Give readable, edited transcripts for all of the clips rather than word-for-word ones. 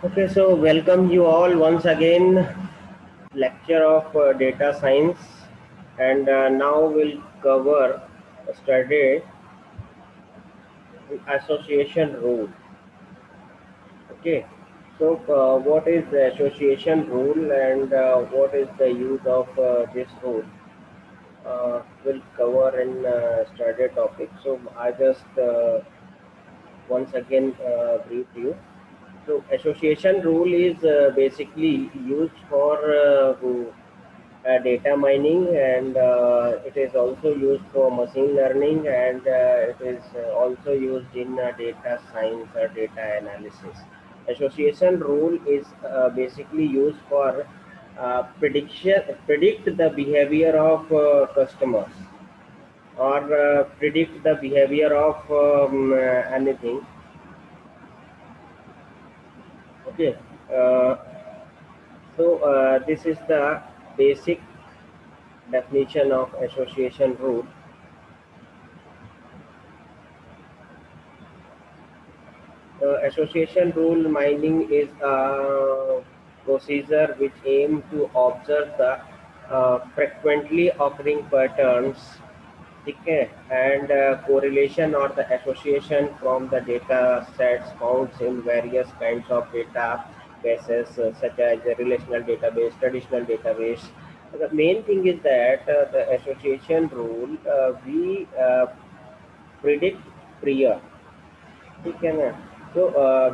Okay, so welcome you all once again, lecture of data science, and now we'll cover study association rule. Okay, so what is the association rule and what is the use of this rule? We'll cover in study topic. So I just once again brief you. So association rule is basically used for data mining, and it is also used for machine learning, and it is also used in data science or data analysis. Association rule is basically used for predict the behavior of customers, or predict the behavior of anything. Okay. uh, this is the basic definition of association rule. Association rule mining is a procedure which aim to observe the frequently occurring patterns, okay, and correlation or the association from the data sets found in various kinds of databases, such as a relational database, traditional database. The main thing is that the association rule we predict prior. ठीक है ना? So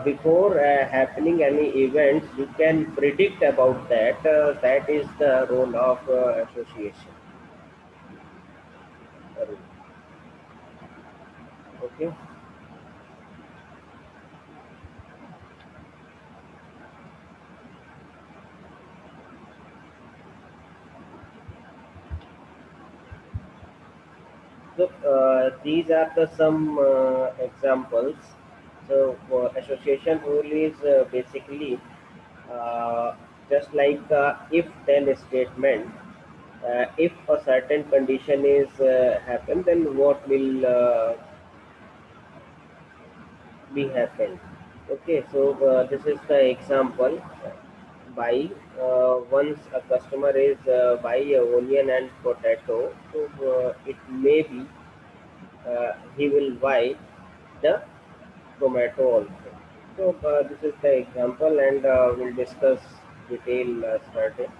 before happening any events, you can predict about that. That is the role of association. Okay. So these are the some examples. So association rule is basically uh, just like if-then statement. If a certain condition is happen, then what will be happened. Okay, so this is the example. Buy once a customer is buy a onion and potato, so it may be he will buy the tomato also. So this is the example, and we'll discuss detail starting.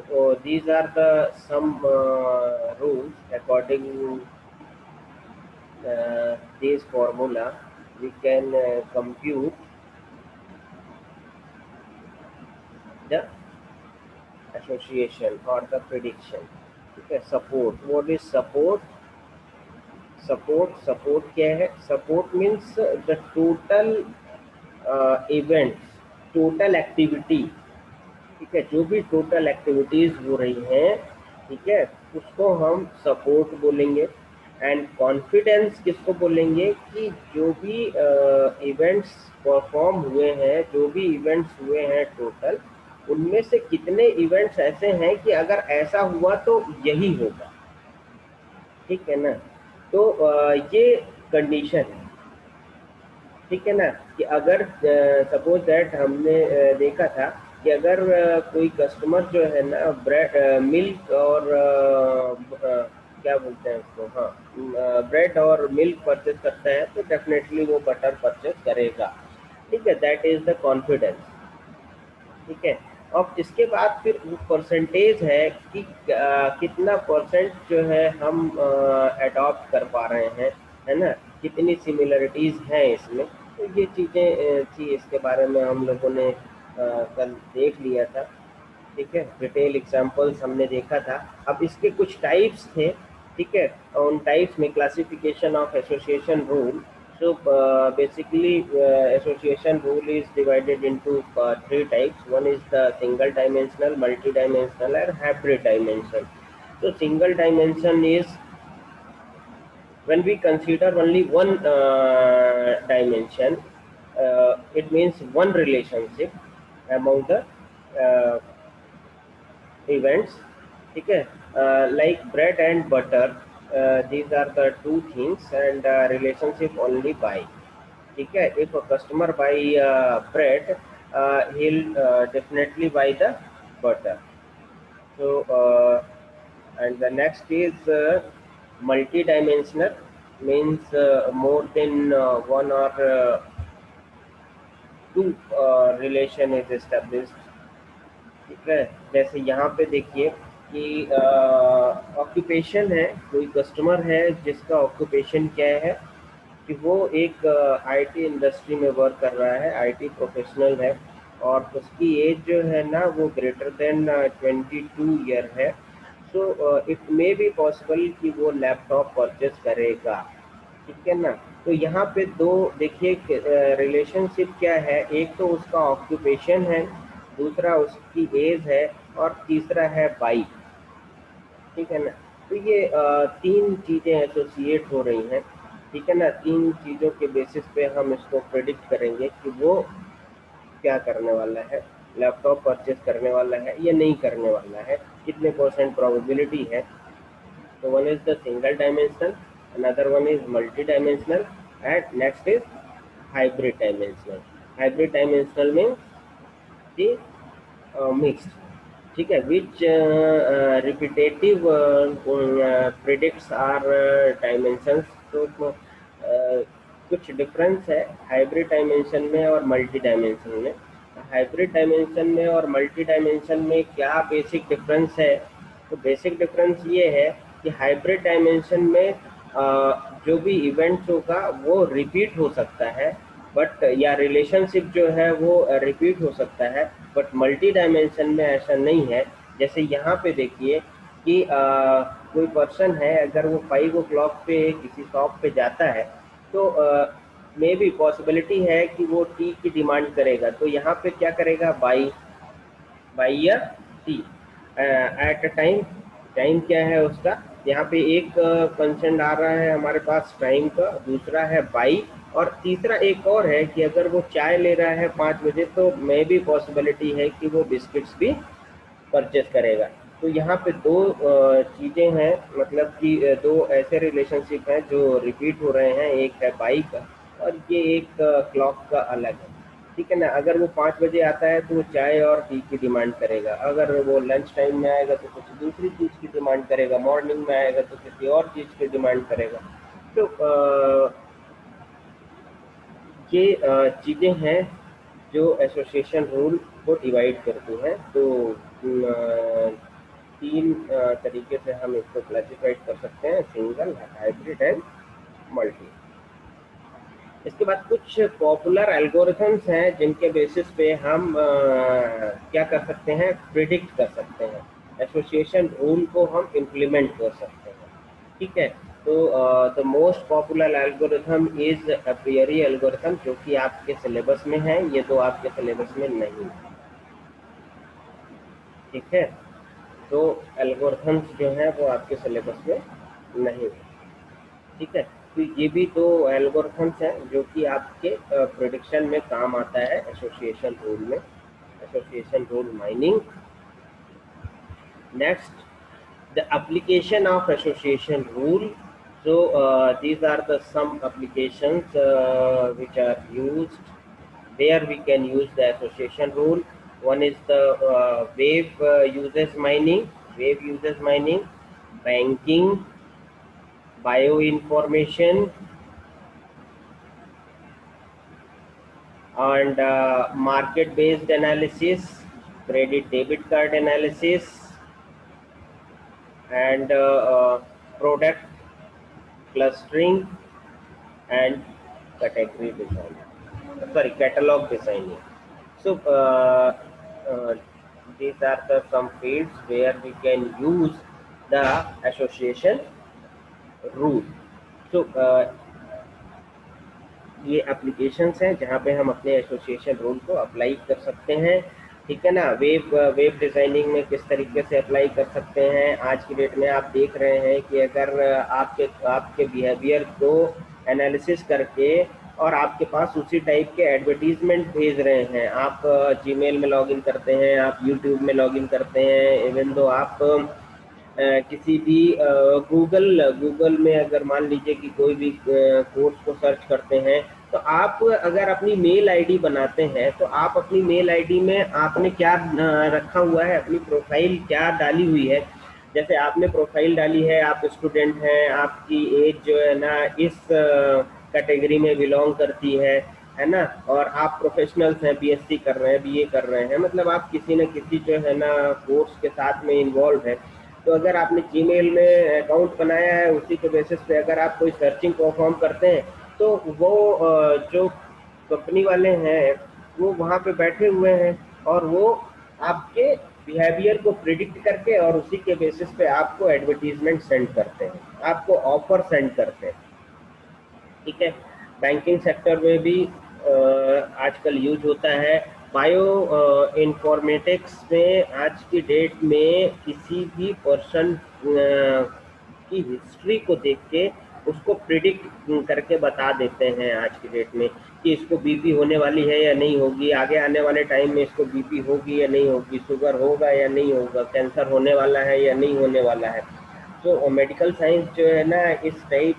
So these are the some rules according this formula. We can compute the association or the prediction. Okay, support. What is support? Support क्या है? Support means the total events, total activity. ठीक है, जो भी total activities हो रही हैं, ठीक है, उसको हम सपोर्ट बोलेंगे। एंड कॉन्फिडेंस किसको बोलेंगे कि जो भी इवेंट्स परफॉर्म हुए हैं, जो भी इवेंट्स हुए हैं टोटल, उनमें से कितने इवेंट्स ऐसे हैं कि अगर ऐसा हुआ तो यही होगा। ठीक है ना? तो ये कंडीशन है। ठीक है ना? कि अगर सपोज दैट हमने देखा था कि अगर कोई कस्टमर जो है ना ब्रेड मिल्क और क्या बोलते हैं उसको, हाँ, ब्रेड और मिल्क परचेज करता है, तो डेफिनेटली वो बटर परचेज करेगा। ठीक है, दैट इज द कॉन्फिडेंस। ठीक है। अब इसके बाद फिर वो परसेंटेज है कि कितना परसेंट जो है हम अडॉप्ट कर पा रहे हैं, है ना? कितनी सिमिलरिटीज हैं इसमें। तो ये चीज़ें थी, इसके बारे में हम लोगों ने कल देख लिया था। ठीक है, डिटेल एग्जांपल्स हमने देखा था। अब इसके कुछ टाइप्स थे। ठीक है, उन टाइप्स में classification of association rule. So basically, association rule is divided into three types. One is the single dimensional, multi-dimensional, and hybrid dimension. So single dimension is when we consider only one dimension. It means one relationship among the uh, events. ठीक है, like bread and butter. these are the two things and relationship only buy. ठीक है, if a customer buy bread, he'll definitely buy the butter. So and the next is multi-dimensional, means more than one or two relation is established. ठीक है, जैसे यहाँ पे देखिए कि occupation है, कोई कस्टमर है जिसका ऑक्यूपेशन क्या है कि वो एक आईटी इंडस्ट्री में वर्क कर रहा है, आईटी प्रोफेशनल है और उसकी एज जो है ना वो ग्रेटर देन 22 ईयर है। So it may be possible कि वो लैपटॉप परचेस करेगा। ठीक है ना, तो यहाँ पे दो देखिए रिलेशनशिप क्या है, एक तो उसका ऑक्यूपेशन है, दूसरा उसकी एज है और तीसरा है बाइक। ठीक है ना, तो ये तीन चीज़ें एसोसिएट हो रही हैं। ठीक है ना, तीन चीज़ों के बेसिस पे हम इसको प्रेडिक्ट करेंगे कि वो क्या करने वाला है, लैपटॉप परचेस करने वाला है या नहीं करने वाला है, कितने परसेंट प्रोबेबिलिटी है। So one is the single dimensional, another one is multi-dimensional, and next is hybrid dimensional. Hybrid dimensional means the mixed. ठीक है, which repetitive predicts are dimensions. तो कुछ डिफरेंस है हाइब्रिड डायमेंशन में और मल्टी डायमेंशन में। Hybrid dimension में और मल्टी डायमेंशन में क्या बेसिक डिफरेंस है, तो बेसिक डिफरेंस ये है कि हाइब्रिड डायमेंशन में जो भी इवेंट्स होगा वो रिपीट हो सकता है, बट या रिलेशनशिप जो है वो रिपीट हो सकता है, बट मल्टी डायमेंशन में ऐसा नहीं है। जैसे यहाँ पे देखिए कि कोई पर्सन है, अगर वो 5 o'clock पे किसी शॉप पे जाता है तो मे बी पॉसिबिलिटी है कि वो टी की डिमांड करेगा, तो यहाँ पे क्या करेगा, बाई या T at a time. Time क्या है उसका, यहाँ पे एक कंसेंट आ रहा है हमारे पास टाइम का, दूसरा है बाई और तीसरा एक और है कि अगर वो चाय ले रहा है 5 बजे तो मे भी पॉसिबिलिटी है कि वो बिस्किट्स भी परचेस करेगा। तो यहाँ पे दो चीज़ें हैं, मतलब कि दो ऐसे रिलेशनशिप हैं जो रिपीट हो रहे हैं, एक है बाई का और ये एक क्लॉक का अलग है। ठीक है ना, अगर वो 5 बजे आता है तो वो चाय और टी की डिमांड करेगा, अगर वो लंच टाइम में आएगा तो कुछ दूसरी चीज़ की डिमांड करेगा, मॉर्निंग में आएगा तो किसी और चीज़ की डिमांड करेगा। तो ये चीज़ें हैं जो एसोसिएशन रूल को डिवाइड करती हैं। तो तीन तरीके से हम इसको क्लासिफाइड कर सकते हैं, सिंगल, हाइब्रिड एंड मल्टी। इसके बाद कुछ पॉपुलर एल्गोरिथम्स हैं जिनके बेसिस पे हम क्या कर सकते हैं, प्रिडिक्ट कर सकते हैं, एसोसिएशन रूल को हम इम्प्लीमेंट कर सकते हैं। ठीक है, तो the most popular algorithm is apriori algorithm, जो कि आपके सिलेबस में है, ये तो आपके सिलेबस में नहीं है। ठीक है, तो एल्गोरिथम्स जो हैं वो आपके सिलेबस में नहीं है। ठीक है, तो ये भी दो एल्गोरिथम्स हैं जो कि आपके प्रेडिक्शन में काम आता है एसोसिएशन रूल में, association rule mining. Next, the application of association rule. So these are the some applications which are used where we can use the association rule. One is the wave uses mining, banking, bioinformation, and market based analysis, credit debit card analysis, and product clustering and category design, sorry, catalog designing. So these are the some fields where we can use the association rule. So ये applications हैं जहाँ पे हम अपने association rule को apply कर सकते हैं। ठीक है ना, वेब डिज़ाइनिंग में किस तरीके से अप्लाई कर सकते हैं, आज की डेट में आप देख रहे हैं कि अगर आपके बिहेवियर को एनालिसिस करके और आपके पास उसी टाइप के एडवर्टीजमेंट भेज रहे हैं, आप जीमेल में लॉगिन करते हैं, आप यूट्यूब में लॉगिन करते हैं, इवन दो आप किसी भी गूगल गूगल में अगर मान लीजिए कि कोई भी कोर्स को सर्च करते हैं, तो आप अगर अपनी मेल आईडी बनाते हैं तो आप अपनी मेल आईडी में आपने क्या रखा हुआ है, अपनी प्रोफाइल क्या डाली हुई है। जैसे आपने प्रोफाइल डाली है, आप स्टूडेंट हैं, आपकी एज जो है ना इस कैटेगरी में बिलोंग करती है ना, और आप प्रोफेशनल्स हैं, बीएससी कर रहे हैं, बीए कर रहे हैं, मतलब आप किसी न किसी जो है ना कोर्स के साथ में इन्वॉल्व है। तो अगर आपने जीमेल में अकाउंट बनाया है, उसी के बेसिस पे अगर आप कोई सर्चिंग परफॉर्म करते हैं, तो वो जो कंपनी वाले हैं वो वहाँ पे बैठे हुए हैं, और वो आपके बिहेवियर को प्रिडिक्ट करके और उसी के बेसिस पे आपको एडवर्टीजमेंट सेंड करते हैं, आपको ऑफर सेंड करते हैं। ठीक है। बैंकिंग सेक्टर में भी आजकल यूज होता है। बायो इंफॉर्मेटिक्स में आज की डेट में किसी भी पर्सन की हिस्ट्री को देख के उसको प्रिडिक्ट करके बता देते हैं आज की डेट में कि इसको बीपी होने वाली है या नहीं होगी, आगे आने वाले टाइम में इसको बीपी होगी या नहीं होगी, शुगर होगा या नहीं होगा, कैंसर होने वाला है या नहीं होने वाला है। तो मेडिकल साइंस जो है ना इस टाइप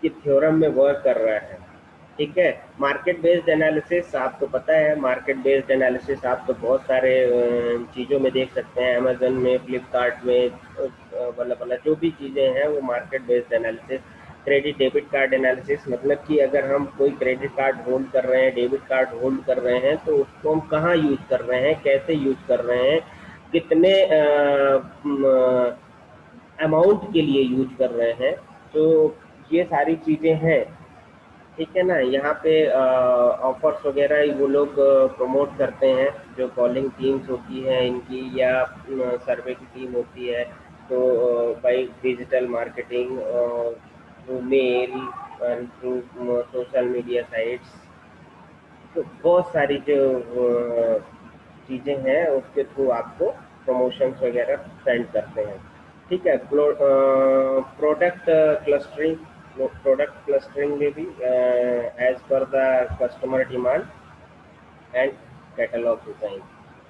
की थ्योरम में वर्क कर रहा है। ठीक है। मार्केट बेस्ड एनालिसिस आपको पता है, मार्केट बेस्ड एनालिसिस आप तो बहुत सारे चीज़ों में देख सकते हैं, अमेजन में, फ्लिपकार्ट में, मतलब जो भी चीज़ें हैं वो market based analysis. Credit debit card analysis, मतलब कि अगर हम कोई क्रेडिट कार्ड होल्ड कर रहे हैं, डेबिट कार्ड होल्ड कर रहे हैं, तो उसको हम कहाँ यूज़ कर रहे हैं, कैसे यूज़ कर रहे हैं, कितने अमाउंट के लिए यूज कर रहे हैं। तो ये सारी चीज़ें हैं। ठीक है ना। यहाँ पे ऑफर्स वगैरह वो लोग प्रमोट करते हैं, जो कॉलिंग टीम्स होती हैं इनकी या सर्वे की टीम होती है, तो by digital marketing, through male and through social media sites, तो बहुत सारी जो चीज़ें हैं उसके थ्रू आपको प्रमोशंस वगैरह सेंड करते हैं। ठीक है। प्रोडक्ट क्लस्टरिंग, प्रोडक्ट क्लस्टरिंग में भी as per the customer demand and catalogue design.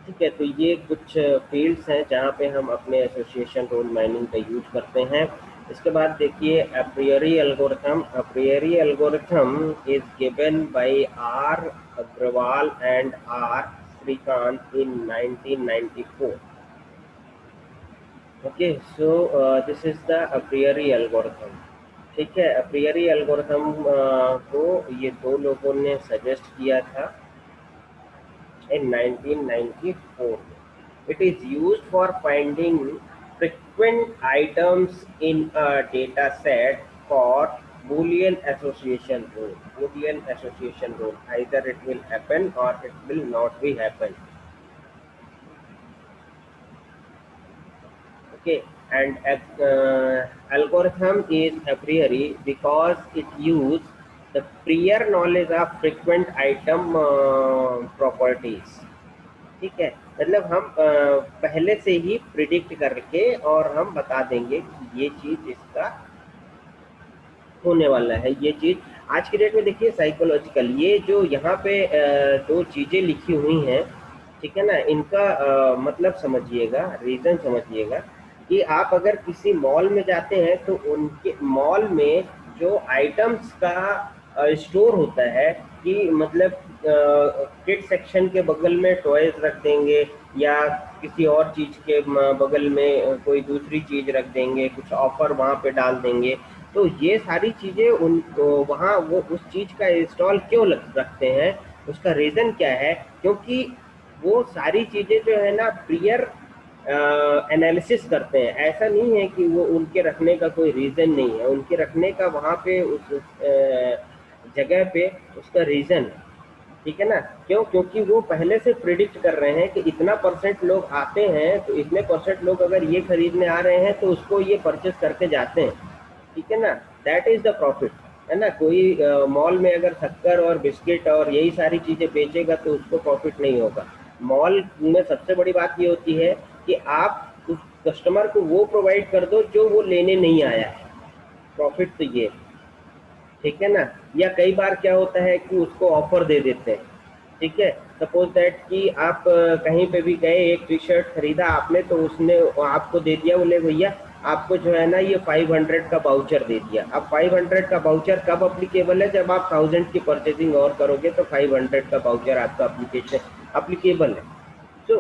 ठीक है। तो ये कुछ फील्ड्स हैं जहाँ पे हम अपने एसोसिएशन रोल माइनिंग का यूज करते हैं। इसके बाद देखिए apriori algorithm. Apriori algorithm is given by R Agrawal and R Srikanth in 1994। Okay, so this is the apriori algorithm. ठीक है। अप्रियरी एल्गोरिथम को ये दो लोगों ने सजेस्ट किया था in 1994. It is used for finding frequent items in a data set for Boolean association rule. Boolean association rule. Either it will happen or it will not be happen. Okay. And algorithm is a priori because it use the prior knowledge of frequent item properties. ठीक है। मतलब हम पहले से ही predict करके और हम बता देंगे कि ये चीज इसका होने वाला है। ये चीज आज की डेट में देखिए साइकोलॉजिकल, ये जो यहाँ पे दो चीजें लिखी हुई हैं, ठीक है ना, इनका मतलब समझिएगा, रीजन समझिएगा कि आप अगर किसी मॉल में जाते हैं तो उनके मॉल में जो आइटम्स का स्टोर होता है कि मतलब किड सेक्शन के बगल में टॉयज रख देंगे या किसी और चीज के बगल में कोई दूसरी चीज रख देंगे, कुछ ऑफर वहां पे डाल देंगे। तो ये सारी चीजें उन वहाँ वो उस चीज का इंस्टॉल क्यों रखते हैं, उसका रीजन क्या है, क्योंकि वो सारी चीजें जो है ना प्रियर एनालिसिस करते हैं। ऐसा नहीं है कि वो उनके रखने का कोई रीजन नहीं है, उनके रखने का वहाँ पे उस जगह पे उसका रीजन है। ठीक है ना। क्यों? क्योंकि वो पहले से प्रिडिक्ट कर रहे हैं कि इतना परसेंट लोग आते हैं, तो इतने परसेंट लोग अगर ये खरीदने आ रहे हैं तो उसको ये परचेस करके जाते हैं। ठीक है ना। दैट इज द प्रॉफिट, है ना। कोई मॉल में अगर शक्कर और बिस्किट और यही सारी चीजें बेचेगा तो उसको प्रॉफिट नहीं होगा। मॉल में सबसे बड़ी बात ये होती है कि आप उस कस्टमर को वो प्रोवाइड कर दो जो वो लेने नहीं आया है। प्रॉफिट तो ये, ठीक है ना। या कई बार क्या होता है कि उसको ऑफर दे देते हैं, ठीक है। सपोज दैट कि आप कहीं पे भी गए, एक टी शर्ट खरीदा आपने, तो उसने आपको दे दिया, बोले भैया आपको जो है ना ये 500 का वाउचर दे दिया। अब 500 का वाउचर कब अप्लीकेबल है? जब आप 1000 की परचेजिंग और करोगे तो 500 का वाउचर आपका अप्लीकेबल है। तो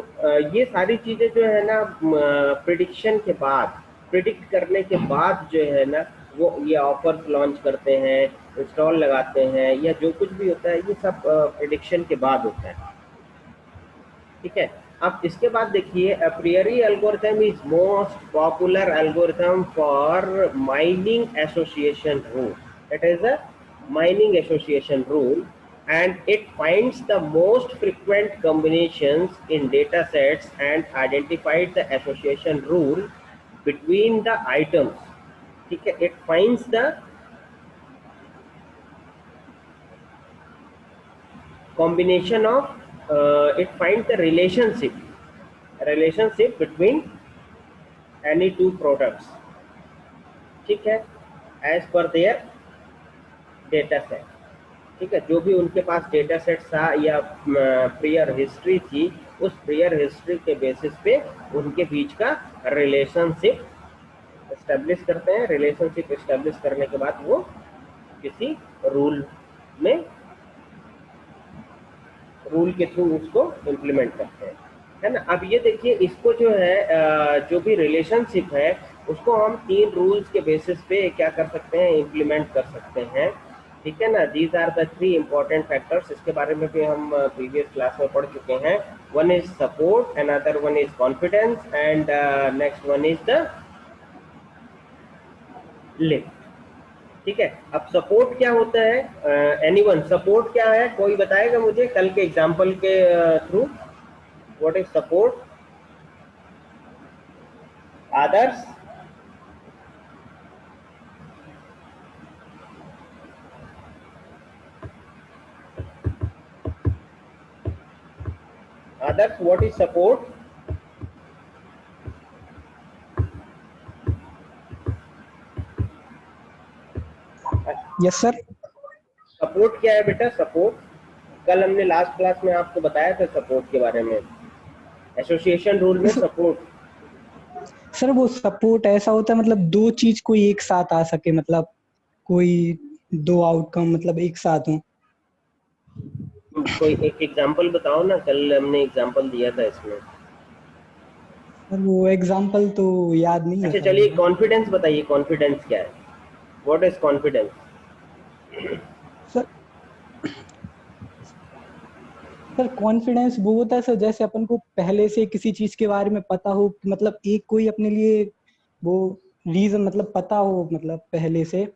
ये सारी चीज़ें जो है ना प्रिडिक्शन के बाद, प्रिडिक्ट करने के बाद जो है ना वो ये ऑफर्स लॉन्च करते हैं, इंस्टॉल लगाते हैं, या जो कुछ भी होता है ये सब प्रिडिक्शन के बाद होता है। ठीक है। अब इसके बाद देखिए, apriori algorithm is most popular algorithm for mining association rule. It is a mining association rule and it finds the most frequent combinations in data sets and identifies the association rule between the items. ठीक है। it finds the combination of it finds the relationship between any two products, ठीक है, as per there data set. ठीक है। जो भी उनके पास data set था या प्रियर हिस्ट्री थी, उस प्रियर हिस्ट्री के बेसिस पे उनके बीच का रिलेशनशिप एस्टेब्लिश करते हैं। रिलेशनशिप एस्टेब्लिश करने के बाद वो किसी रूल में, रूल के थ्रू उसको इम्प्लीमेंट करते हैं, है ना। अब ये देखिए, इसको जो है जो भी रिलेशनशिप है उसको हम 3 रूल्स के बेसिस पे क्या कर सकते हैं, इम्प्लीमेंट कर सकते हैं। ठीक है ना। These are the 3 important factors. इसके बारे में भी हम प्रीवियस क्लास में पढ़ चुके हैं। One is support, another one is confidence, and next one is the link. ठीक है। अब सपोर्ट क्या होता है? एनीवन, सपोर्ट क्या है? कोई बताएगा मुझे कल के एग्जांपल के through? What is support? Adarsh? Adarsh, what is support? Yes sir. Support क्या है बेटा? सपोर्ट कल हमने लास्ट क्लास में आपको बताया था सपोर्ट के बारे में, एसोसिएशन रूल में सपोर्ट। सर वो सपोर्ट ऐसा होता है मतलब दो चीज कोई एक साथ आ सके, मतलब कोई दो आउटकम मतलब एक साथ हो। कोई एक एग्जांपल बताओ ना, कल हमने एग्जांपल दिया था इसमें। सर वो एग्जांपल तो याद नहीं है अच्छा सर चलिए, मुझे। कॉन्फिडेंस बताइए, कॉन्फिडेंस क्या है? What is confidence? Sir sir confidence वो होता है सर, जैसे अपन को पहले से किसी चीज के बारे में पता हो, मतलब एक कोई अपने लिए वो रीजन मतलब पता हो, मतलब पहले से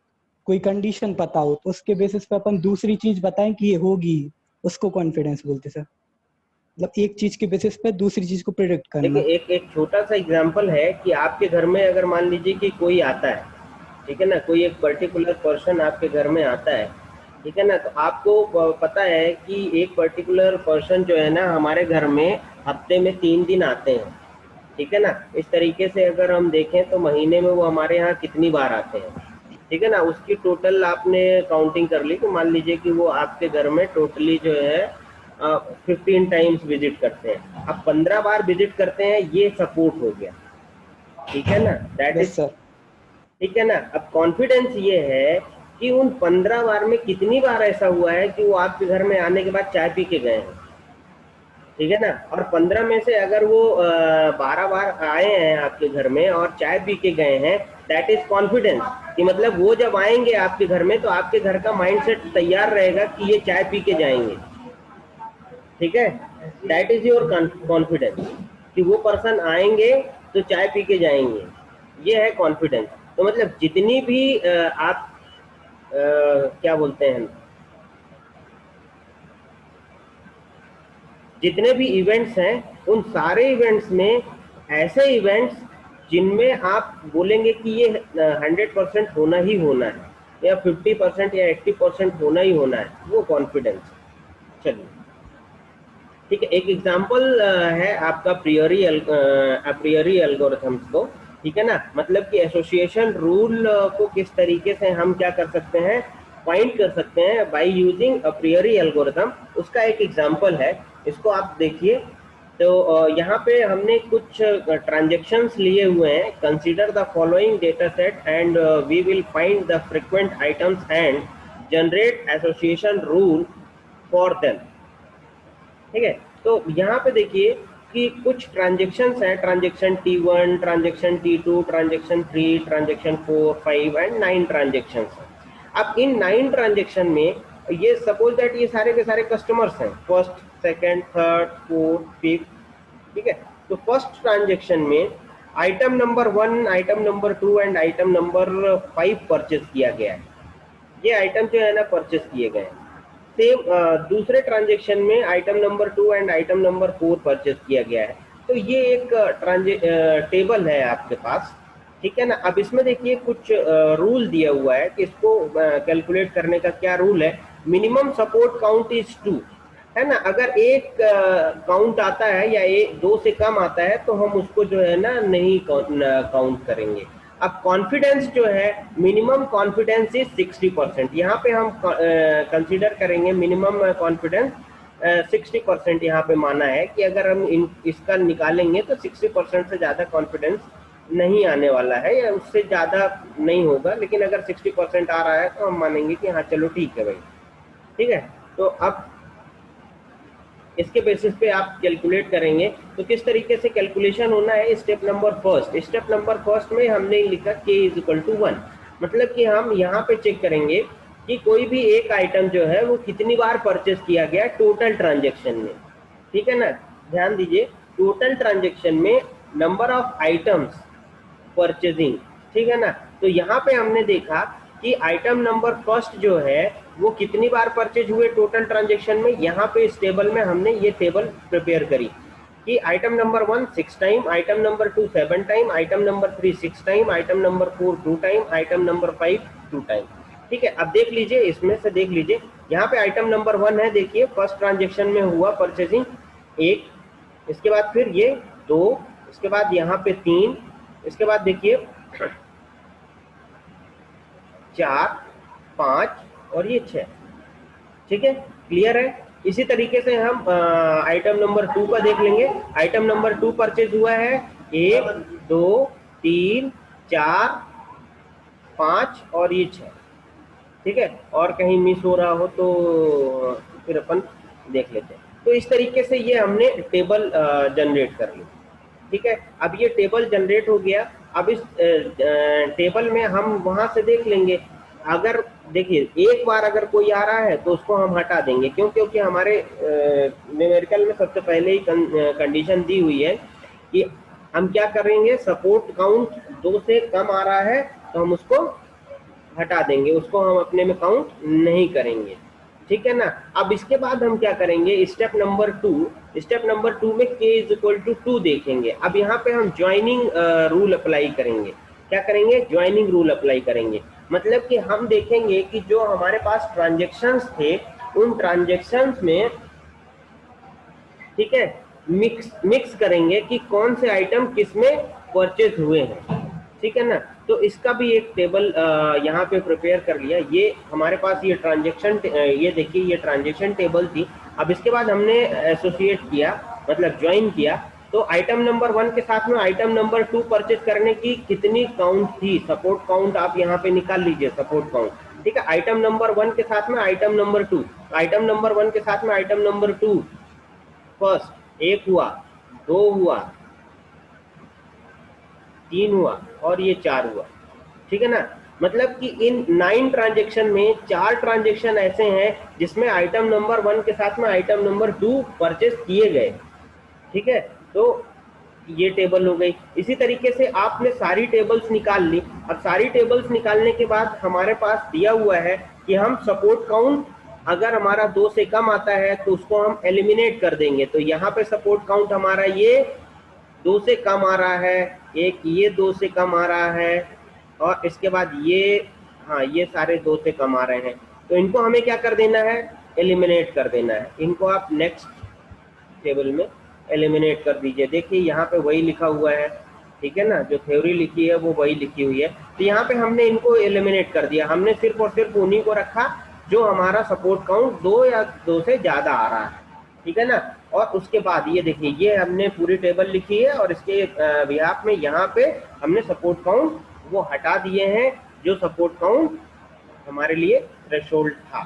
कोई कंडीशन पता हो तो उसके बेसिस पे अपन दूसरी चीज बताएं कि ये होगी, उसको कॉन्फिडेंस बोलते सर। मतलब एक चीज के बेसिस पे दूसरी चीज को प्रिडिक्ट देखिए, करना। एक एक छोटा सा एग्जांपल है कि आपके घर में अगर मान लीजिए कि कोई आता है, ठीक है ना, कोई एक पर्टिकुलर पर्सन आपके घर में आता है, ठीक है ना, तो आपको पता है कि एक पर्टिकुलर पर्सन जो है ना हमारे घर में हफ्ते में 3 दिन आते हैं। ठीक है ना। इस तरीके से अगर हम देखें तो महीने में वो हमारे यहाँ कितनी बार आते हैं, ठीक है ना, उसकी टोटल आपने काउंटिंग कर ली तो मान लीजिए कि वो आपके घर में टोटली जो है 15 टाइम्स विजिट करते हैं। अब 15 बार विजिट करते हैं, ये सपोर्ट हो गया। ठीक है ना, दैट इज, यस सर। ठीक है ना। अब कॉन्फिडेंस ये है कि उन 15 बार में कितनी बार ऐसा हुआ है कि वो आपके घर में आने के बाद चाय पी के गए हैं। ठीक है ना। और 15 में से अगर वो 12 बार आए हैं आपके घर में और चाय पी के गए हैं, दैट इज कॉन्फिडेंस। कि मतलब वो जब आएंगे आपके घर में तो आपके घर का माइंडसेट तैयार रहेगा कि ये चाय पी के जाएंगे। ठीक है। दैट इज योर कॉन्फिडेंस कि वो पर्सन आएंगे तो चाय पी के जाएंगे। ये है कॉन्फिडेंस। तो मतलब जितनी भी आप क्या बोलते हैं, जितने भी इवेंट्स हैं उन सारे इवेंट्स में ऐसे इवेंट्स जिनमें आप बोलेंगे कि ये 100% होना ही होना है, या 50% या 80% होना ही होना है, वो कॉन्फिडेंस। चलिए, ठीक है। एक एग्जांपल है आपका प्रियरी अप्रियरी एल्गोरिथम्स को। ठीक है ना। मतलब कि एसोसिएशन रूल को किस तरीके से हम क्या कर सकते हैं, फाइंड कर सकते हैं by using a Prairie algorithm. उसका एक एग्जांपल है, इसको आप देखिए। तो यहाँ पे हमने कुछ ट्रांजेक्शन्स लिए हुए हैं। Consider the following data set and we will find the frequent items and generate association rule for them. ठीक है, तो यहाँ पे देखिए कि कुछ ट्रांजेक्शन्स हैं, transaction T1, transaction T2, transaction 3, transaction 4, 5 and 9 transactions हैं। अब इन 9 ट्रांजेक्शन में ये सपोज दैट ये सारे के सारे कस्टमर्स हैं, first, second, third, fourth, fifth. ठीक है, तो फर्स्ट ट्रांजेक्शन में item number 1, item number 2 and item number 5 purchase किया गया है। ये आइटम जो है ना परचेज किए गए हैं। सेम दूसरे ट्रांजेक्शन में item number 2 and item number 4 purchase किया गया है। तो ये एक टेबल है आपके पास, ठीक है ना। अब इसमें देखिए कुछ रूल दिया हुआ है कि इसको कैलकुलेट करने का क्या रूल है। मिनिमम सपोर्ट काउंट इज 2, है ना। अगर एक काउंट आता है या एक 2 से कम आता है तो हम उसको जो है ना नहीं काउंट करेंगे। अब कॉन्फिडेंस जो है, मिनिमम कॉन्फिडेंस इज 60%। यहाँ पे हम कंसीडर करेंगे मिनिमम कॉन्फिडेंस 60% यहाँ पे माना है कि अगर हम इसका निकालेंगे तो 60% से ज़्यादा कॉन्फिडेंस नहीं आने वाला है या उससे ज़्यादा नहीं होगा। लेकिन अगर 60% आ रहा है तो हम मानेंगे कि हाँ चलो ठीक है भाई। ठीक है, तो अब इसके बेसिस पे आप कैलकुलेट करेंगे। तो किस तरीके से कैलकुलेशन होना है, स्टेप नंबर फर्स्ट में हमने लिखा k इज इक्वल टू 1। मतलब कि हम यहाँ पे चेक करेंगे कि कोई भी एक आइटम जो है वो कितनी बार परचेस किया गया टोटल ट्रांजेक्शन में। ठीक है ना, ध्यान दीजिए, टोटल ट्रांजेक्शन में नंबर ऑफ आइटम्स परचेजिंग। ठीक है ना, तो यहाँ पे हमने देखा कि आइटम नंबर फर्स्ट जो है वो कितनी बार परचेज हुए टोटल ट्रांजेक्शन में। यहाँ पे इस टेबल में हमने ये टेबल प्रिपेयर करी कि item number 1 6 time, item number 2 7 time, item number 3 6 time, item number 4 2 time, item number 5 2 time. ठीक है, अब देख लीजिए, इसमें से देख लीजिए, यहाँ पे आइटम नंबर 1 है, देखिए फर्स्ट ट्रांजेक्शन में हुआ परचेजिंग 1, इसके बाद फिर ये 2, इसके बाद यहाँ पे 3, इसके बाद देखिए 4, 5 और ये 6। ठीक है, क्लियर है। इसी तरीके से हम आइटम नंबर 2 का देख लेंगे। आइटम नंबर 2 परचेज हुआ है 1 2 3 4 5 और ये 6। ठीक है, और कहीं मिस हो रहा हो तो फिर अपन देख लेते हैं। तो इस तरीके से ये हमने टेबल जनरेट कर ली। ठीक है, अब ये टेबल जनरेट हो गया। अब इस टेबल में हम वहां से देख लेंगे। अगर देखिए एक बार अगर कोई आ रहा है तो उसको हम हटा देंगे, क्यों? क्योंकि हमारे न्यूमेरिकल में सबसे पहले ही कंडीशन दी हुई है कि हम क्या करेंगे, सपोर्ट काउंट 2 से कम आ रहा है तो हम उसको हटा देंगे, उसको हम अपने में काउंट नहीं करेंगे। ठीक है ना। अब इसके बाद हम क्या करेंगे, स्टेप नंबर 2 में k इज इक्वल टू 2 देखेंगे। अब यहाँ पे हम ज्वाइनिंग रूल अप्लाई करेंगे। क्या करेंगे? ज्वाइनिंग रूल अप्लाई करेंगे। मतलब कि हम देखेंगे कि जो हमारे पास ट्रांजेक्शन्स थे उन ट्रांजेक्शन्स में, ठीक है, मिक्स करेंगे कि कौन से आइटम किस में परचेज हुए हैं। ठीक है ना, तो इसका भी एक टेबल यहाँ पे प्रिपेयर कर लिया। ये हमारे पास ये ट्रांजेक्शन, ये देखिए ये ट्रांजेक्शन टेबल थी। अब इसके बाद हमने एसोसिएट किया, मतलब ज्वाइन किया। तो आइटम नंबर 1 के साथ में आइटम नंबर 2 परचेज करने की कितनी काउंट थी, सपोर्ट काउंट आप यहाँ पे निकाल लीजिए, सपोर्ट काउंट। ठीक है, आइटम नंबर 1 के साथ में आइटम नंबर 2, आइटम नंबर 1 के साथ में आइटम नंबर 2 फर्स्ट 1 हुआ, 2 हुआ, 3 हुआ और ये 4 हुआ। ठीक है ना, मतलब कि इन 9 ट्रांजेक्शन में 4 ट्रांजेक्शन ऐसे हैं जिसमें आइटम नंबर 1 के साथ में आइटम नंबर 2 परचेज किए गए। ठीक है, तो ये टेबल हो गई। इसी तरीके से आपने सारी टेबल्स निकाल ली। अब सारी टेबल्स निकालने के बाद हमारे पास दिया हुआ है कि हम सपोर्ट काउंट अगर हमारा 2 से कम आता है तो उसको हम एलिमिनेट कर देंगे। तो यहाँ पे सपोर्ट काउंट हमारा ये 2 से कम आ रहा है, एक ये 2 से कम आ रहा है और इसके बाद ये, हाँ ये सारे 2 से कम आ रहे हैं। तो इनको हमें क्या कर देना है, एलिमिनेट कर देना है। इनको आप नेक्स्ट टेबल में एलिमिनेट कर दीजिए। देखिए यहाँ पे वही लिखा हुआ है, ठीक है ना, जो थ्योरी लिखी है वो वही लिखी हुई है। तो यहाँ पे हमने इनको एलिमिनेट कर दिया, हमने सिर्फ और सिर्फ उन्हीं को रखा जो हमारा सपोर्ट काउंट 2 या 2 से ज़्यादा आ रहा है, ठीक है ना। और उसके बाद ये देखिए, ये हमने पूरी टेबल लिखी है और इसके बिहाफ में यहाँ पे हमने सपोर्ट काउंट वो हटा दिए हैं जो सपोर्ट काउंट हमारे लिए थ्रेशोल्ड था,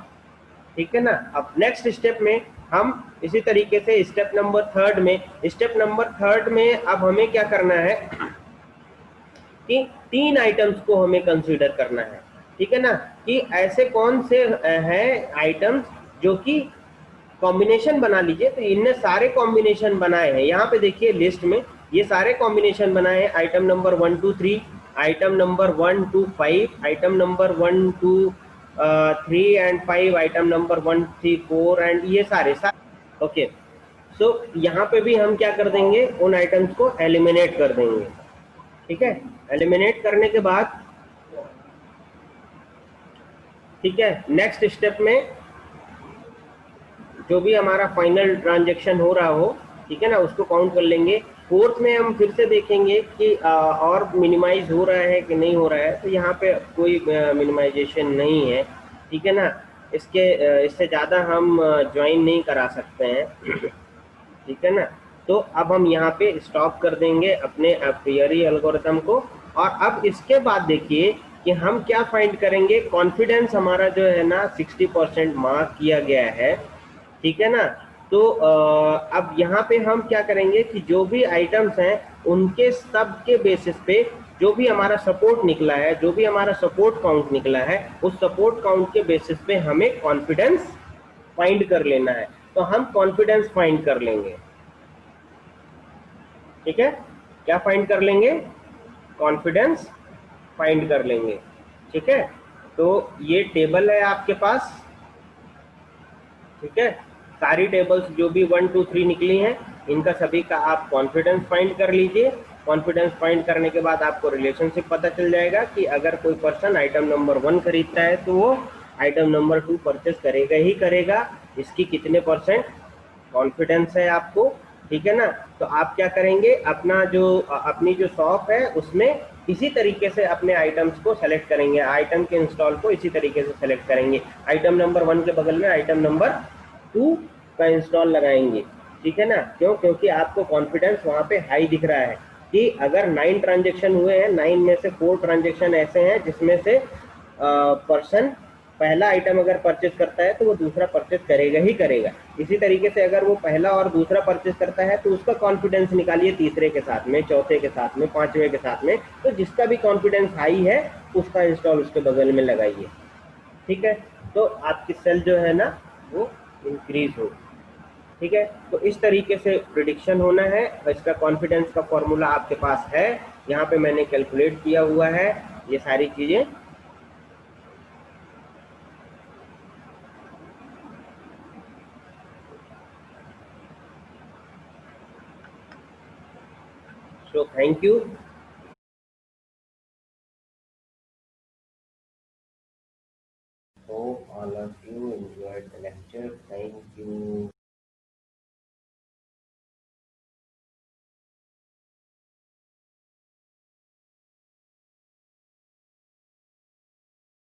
ठीक है ना। अब नेक्स्ट स्टेप में हम इसी तरीके से स्टेप नंबर थर्ड में अब हमें क्या करना है कि 3 आइटम्स को हमें कंसीडर करना है, ठीक है ना, कि ऐसे कौन से हैं आइटम्स जो कि कॉम्बिनेशन बना लीजिए। तो इनने सारे कॉम्बिनेशन बनाए हैं, यहाँ पे देखिए लिस्ट में ये सारे कॉम्बिनेशन बनाए हैं, item number 1 2 3, item number 1 2 5, item number 1 2 3 and 5, item number 1 3 4 and ये सारे ओके। सो यहाँ पे भी हम क्या कर देंगे, उन आइटम्स को एलिमिनेट कर देंगे, ठीक है। एलिमिनेट करने के बाद, ठीक है, नेक्स्ट स्टेप में जो भी हमारा फाइनल ट्रांजैक्शन हो रहा हो, ठीक है ना, उसको काउंट कर लेंगे। फोर्थ में हम फिर से देखेंगे कि और मिनिमाइज हो रहा है कि नहीं हो रहा है। तो यहाँ पे कोई मिनिमाइजेशन नहीं है, ठीक है ना। इससे ज़्यादा हम ज्वाइन नहीं करा सकते हैं, ठीक है ना। तो अब हम यहाँ पे स्टॉप कर देंगे अपने अप्रियरी एल्गोरिथम को। और अब इसके बाद देखिए कि हम क्या फाइंड करेंगे, कॉन्फिडेंस हमारा जो है ना 60% मार्क किया गया है, ठीक है ना। तो अब यहाँ पे हम क्या करेंगे कि जो भी आइटम्स हैं उनके सब के बेसिस पे जो भी हमारा सपोर्ट निकला है, जो भी हमारा सपोर्ट काउंट निकला है, उस सपोर्ट काउंट के बेसिस पे हमें कॉन्फिडेंस फाइंड कर लेना है। तो हम कॉन्फिडेंस फाइंड कर लेंगे, ठीक है। क्या फाइंड कर लेंगे, कॉन्फिडेंस फाइंड कर लेंगे, ठीक है। तो ये टेबल है आपके पास, ठीक है। सारी टेबल्स जो भी 1 2 3 निकली हैं, इनका सभी का आप कॉन्फिडेंस फाइंड कर लीजिए। कॉन्फिडेंस फाइंड करने के बाद आपको रिलेशनशिप पता चल जाएगा कि अगर कोई पर्सन आइटम नंबर 1 खरीदता है तो वो आइटम नंबर 2 परचेस करेगा ही करेगा। इसकी कितने परसेंट कॉन्फिडेंस है आपको, ठीक है ना। तो आप क्या करेंगे, अपनी जो शॉप है उसमें इसी तरीके से अपने आइटम्स को सेलेक्ट करेंगे, आइटम के इंस्टॉल को इसी तरीके से सेलेक्ट करेंगे। आइटम नंबर 1 के बगल में आइटम नंबर 2 का इंस्टॉल लगाएंगे, ठीक है ना। क्यों, क्योंकि आपको कॉन्फिडेंस वहाँ पे हाई दिख रहा है कि अगर 9 ट्रांजेक्शन हुए हैं, 9 में से 4 ट्रांजेक्शन ऐसे हैं जिसमें से पर्सन पहला आइटम अगर परचेस करता है तो वो दूसरा परचेस करेगा ही करेगा। इसी तरीके से अगर वो पहला और दूसरा परचेस करता है तो उसका कॉन्फिडेंस निकालिए तीसरे के साथ में, चौथे के साथ में, पांचवें के साथ में। तो जिसका भी कॉन्फिडेंस हाई है उसका इंस्टॉल उसके बगल में लगाइए, ठीक है। तो आपकी सेल जो है ना वो इंक्रीज हो, ठीक है। तो इस तरीके से प्रिडिक्शन होना है। इसका कॉन्फिडेंस का फॉर्मूला आपके पास है, यहाँ पे मैंने कैलकुलेट किया हुआ है ये सारी चीजें। So thank you. Hope all of you enjoyed the lecture. Thank you.